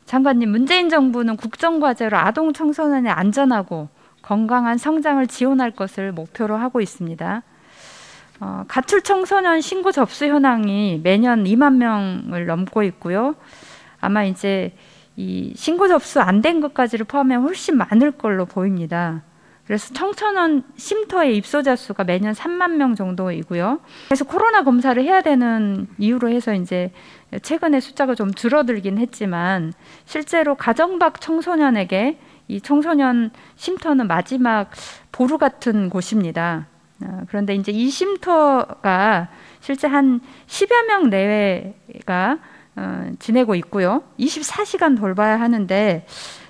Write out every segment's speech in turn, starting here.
장관님, 문재인 정부는 국정과제로 아동 청소년의 안전하고 건강한 성장을 지원할 것을 목표로 하고 있습니다. 가출 청소년 신고 접수 현황이 매년 2만 명을 넘고 있고요. 아마 이제 이 신고 접수 안 된 것까지를 포함하면 훨씬 많을 걸로 보입니다. 그래서 청소년 쉼터의 입소자 수가 매년 3만 명 정도이고요. 그래서 코로나 검사를 해야 되는 이유로 해서 이제 최근에 숫자가 좀 줄어들긴 했지만 실제로 가정 밖 청소년에게 이 청소년 쉼터는 마지막 보루 같은 곳입니다. 그런데 이제 이 쉼터가 실제 한 10여 명 내외가 지내고 있고요. 24시간 돌봐야 하는데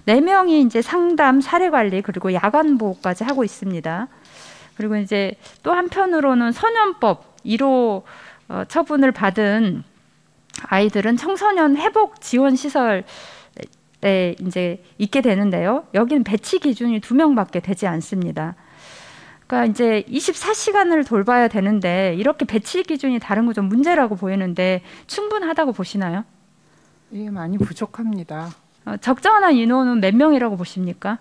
4명이 이제 상담, 사례 관리 그리고 야간 보호까지 하고 있습니다. 그리고 이제 또 한편으로는 소년법 1호 처분을 받은 아이들은 청소년 회복 지원 시설에 이제 있게 되는데요. 여기는 배치 기준이 2명밖에 되지 않습니다. 그러니까 이제 24시간을 돌봐야 되는데 이렇게 배치 기준이 다른 거 좀 문제라고 보이는데 충분하다고 보시나요? 예, 많이 부족합니다. 적정한 인원은 몇 명이라고 보십니까?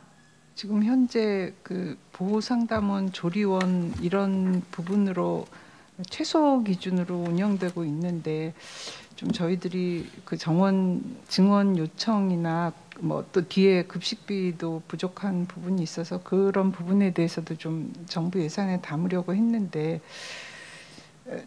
지금 현재 그 보호상담원, 조리원 이런 부분으로 최소 기준으로 운영되고 있는데 좀 저희들이 그 증원 요청이나 뭐 또 뒤에 급식비도 부족한 부분이 있어서 그런 부분에 대해서도 좀 정부 예산에 담으려고 했는데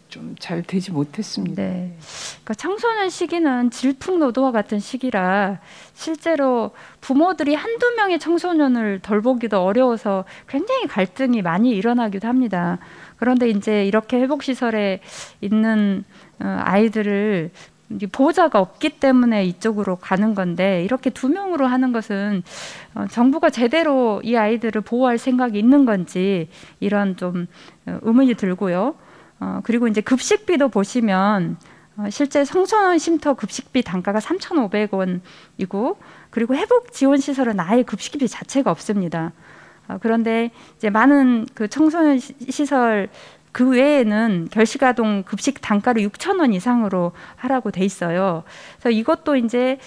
좀 잘 되지 못했습니다. 네. 그러니까 청소년 시기는 질풍노도와 같은 시기라 실제로 부모들이 한두 명의 청소년을 돌보기도 어려워서 굉장히 갈등이 많이 일어나기도 합니다. 그런데 이제 이렇게 회복시설에 있는 아이들을 보호자가 없기 때문에 이쪽으로 가는 건데 이렇게 2명으로 하는 것은 정부가 제대로 이 아이들을 보호할 생각이 있는 건지 이런 좀 의문이 들고요. 그리고 이제 급식비도 보시면 실제 청소년 쉼터 급식비 단가가 3,500원이고 그리고 회복 지원 시설은 아예 급식비 자체가 없습니다. 그런데 이제 많은 그 청소년 시설 그 외에는 결식아동 급식 단가를 6,000원 이상으로 하라고 돼 있어요. 그래서 이것도 이제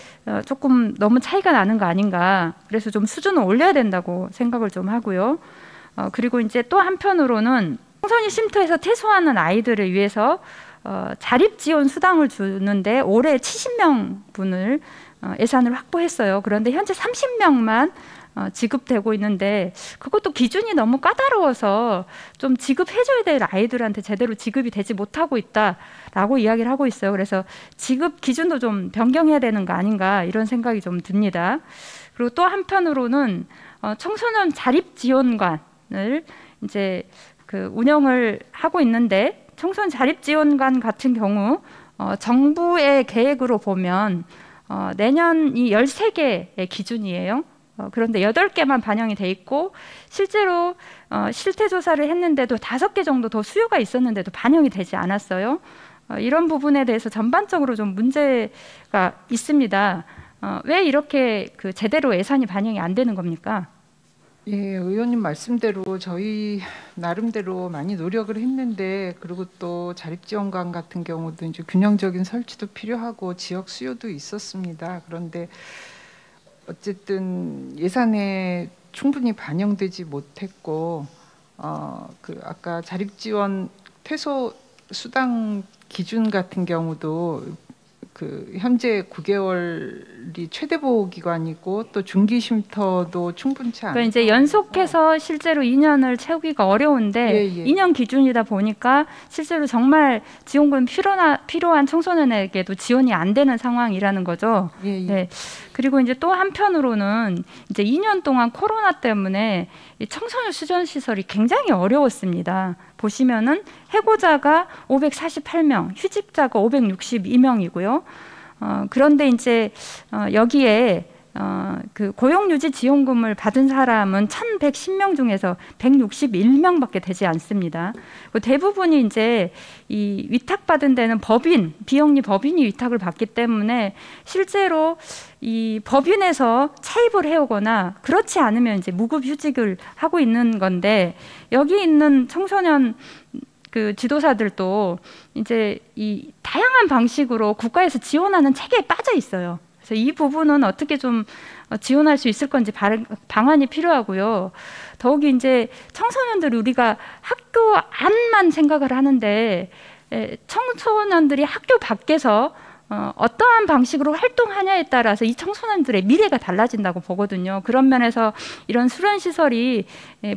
조금 너무 차이가 나는 거 아닌가. 그래서 좀 수준을 올려야 된다고 생각을 좀 하고요. 그리고 이제 또 한편으로는 청소년 쉼터에서 퇴소하는 아이들을 위해서 자립 지원 수당을 주는데 올해 70명 분을 예산을 확보했어요. 그런데 현재 30명만 지급되고 있는데 그것도 기준이 너무 까다로워서 좀 지급해줘야 될 아이들한테 제대로 지급이 되지 못하고 있다라고 이야기를 하고 있어요. 그래서 지급 기준도 좀 변경해야 되는 거 아닌가 이런 생각이 좀 듭니다. 그리고 또 한편으로는 청소년 자립 지원관을 이제 그 운영을 하고 있는데 청소년 자립 지원관 같은 경우 정부의 계획으로 보면 내년이 13개의 기준이에요. 그런데 8개만 반영이 돼 있고 실제로 실태 조사를 했는데도 5개 정도 더 수요가 있었는데도 반영이 되지 않았어요. 이런 부분에 대해서 전반적으로 좀 문제가 있습니다. 왜 이렇게 그 제대로 예산이 반영이 안 되는 겁니까? 예, 의원님 말씀대로 저희 나름대로 많이 노력을 했는데 그리고 또 자립지원관 같은 경우도 이제 균형적인 설치도 필요하고 지역 수요도 있었습니다. 그런데 어쨌든 예산에 충분히 반영되지 못했고 그 아까 자립지원 퇴소 수당 기준 같은 경우도 그 현재 9개월이 최대 보호 기간이고 또 중기 쉼터도 충분치 않아요. 그러니까 이제 연속해서 실제로 2년을 채우기가 어려운데 2년 기준이다 보니까 실제로 정말 지원금 필요한 청소년에게도 지원이 안 되는 상황이라는 거죠. 네. 그리고 이제 또 한편으로는 이제 2년 동안 코로나 때문에 이 청소년 수전 시설이 굉장히 어려웠습니다. 보시면은 해고자가 548명, 휴직자가 562명이고요. 그런데 이제 여기에 그 고용유지 지원금을 받은 사람은 1,110명 중에서 161명밖에 되지 않습니다. 대부분이 이제 이 위탁받은 데는 비영리 법인이 위탁을 받기 때문에 실제로 이 법인에서 차입을 해오거나 그렇지 않으면 이제 무급휴직을 하고 있는 건데 여기 있는 청소년 그 지도사들도 이제 이 다양한 방식으로 국가에서 지원하는 체계에 빠져 있어요. 그래서 이 부분은 어떻게 좀 지원할 수 있을 건지 방안이 필요하고요. 더욱이 이제 청소년들 우리가 학교 안만 생각을 하는데 청소년들이 학교 밖에서 어떠한 방식으로 활동하냐에 따라서 이 청소년들의 미래가 달라진다고 보거든요. 그런 면에서 이런 수련 시설이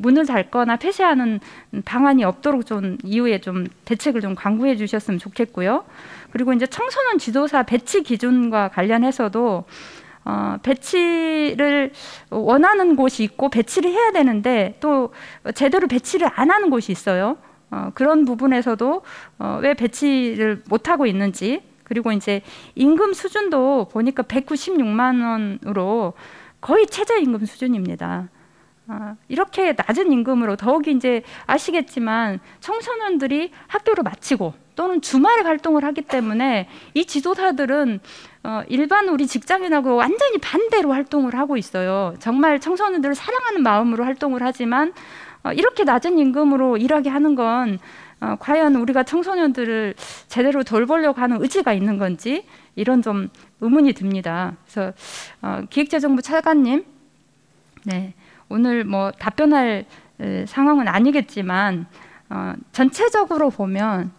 문을 닫거나 폐쇄하는 방안이 없도록 좀 이후에 좀 대책을 좀 강구해 주셨으면 좋겠고요. 그리고 이제 청소년 지도사 배치 기준과 관련해서도 배치를 원하는 곳이 있고 배치를 해야 되는데 또 제대로 배치를 안 하는 곳이 있어요. 그런 부분에서도 왜 배치를 못 하고 있는지, 그리고 이제 임금 수준도 보니까 196만 원으로 거의 최저임금 수준입니다. 이렇게 낮은 임금으로 더욱이 이제 아시겠지만 청소년들이 학교를 마치고 또는 주말에 활동을 하기 때문에 이 지도사들은 일반 우리 직장인하고 완전히 반대로 활동을 하고 있어요. 정말 청소년들을 사랑하는 마음으로 활동을 하지만 이렇게 낮은 임금으로 일하게 하는 건 과연 우리가 청소년들을 제대로 돌보려고 하는 의지가 있는 건지 이런 좀 의문이 듭니다. 그래서 기획재정부 차관님, 네, 오늘 뭐 답변할 상황은 아니겠지만 전체적으로 보면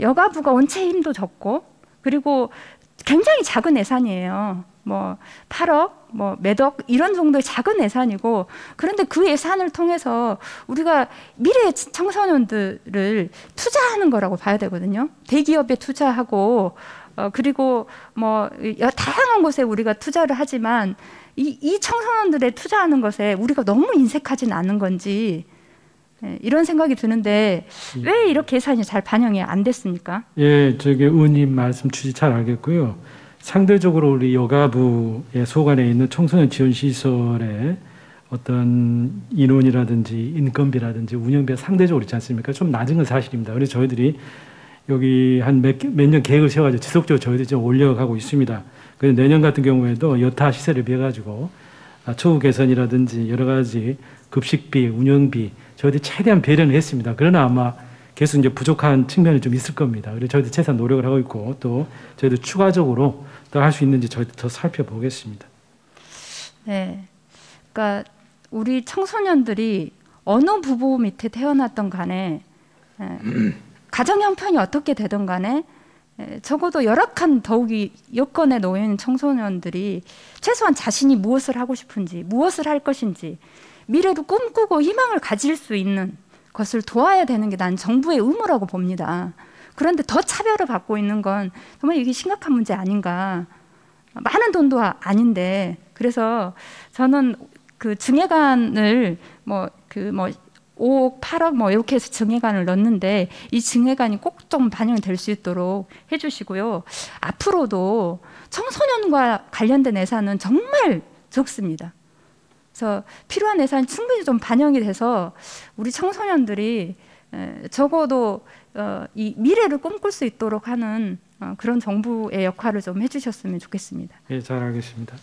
여가부가 원체 힘도 적고 그리고 굉장히 작은 예산이에요. 뭐 8억, 뭐 몇 억 이런 정도의 작은 예산이고, 그런데 그 예산을 통해서 우리가 미래의 청소년들을 투자하는 거라고 봐야 되거든요. 대기업에 투자하고 그리고 뭐 다양한 곳에 우리가 투자를 하지만 이 청소년들에 투자하는 것에 우리가 너무 인색하진 않은 건지 이런 생각이 드는데 왜 이렇게 예산이 잘 반영이 안 됐습니까? 예, 저기 의원님 말씀 취지 잘 알겠고요. 상대적으로 우리 여가부의 소관에 있는 청소년 지원 시설의 어떤 인원이라든지 인건비라든지 운영비가 상대적으로 있지 않습니까? 좀 낮은 건 사실입니다. 그래서 저희들이 여기 한 몇 년 계획을 세워가지고 지속적으로 저희들이 좀 올려가고 있습니다. 그래서 내년 같은 경우에도 여타 시설에 비해 가지고 처우 개선이라든지 여러 가지 급식비, 운영비 저희들이 최대한 배려는 했습니다. 그러나 아마 계속 이제 부족한 측면이 좀 있을 겁니다. 그래서 저희들 최대한 노력을 하고 있고 또 저희들 추가적으로 더 할 수 있는지 저희들 더 살펴보겠습니다. 네, 그러니까 우리 청소년들이 어느 부부 밑에 태어났던 간에 가정 형편이 어떻게 되든 간에 적어도 열악한 더욱이 여건에 놓여 있는 청소년들이 최소한 자신이 무엇을 하고 싶은지 무엇을 할 것인지 미래를 꿈꾸고 희망을 가질 수 있는 것을 도와야 되는 게 난 정부의 의무라고 봅니다. 그런데 더 차별을 받고 있는 건 정말 이게 심각한 문제 아닌가. 많은 돈도 아닌데, 그래서 저는 그 증액안을 5억, 8억 뭐 이렇게 해서 증액안을 넣는데 이 증액안이 꼭 좀 반영이 될 수 있도록 해주시고요. 앞으로도 청소년과 관련된 예산은 정말 적습니다. 그래서 필요한 예산이 충분히 좀 반영이 돼서 우리 청소년들이 적어도 이 미래를 꿈꿀 수 있도록 하는 그런 정부의 역할을 좀 해주셨으면 좋겠습니다. 예, 잘 알겠습니다.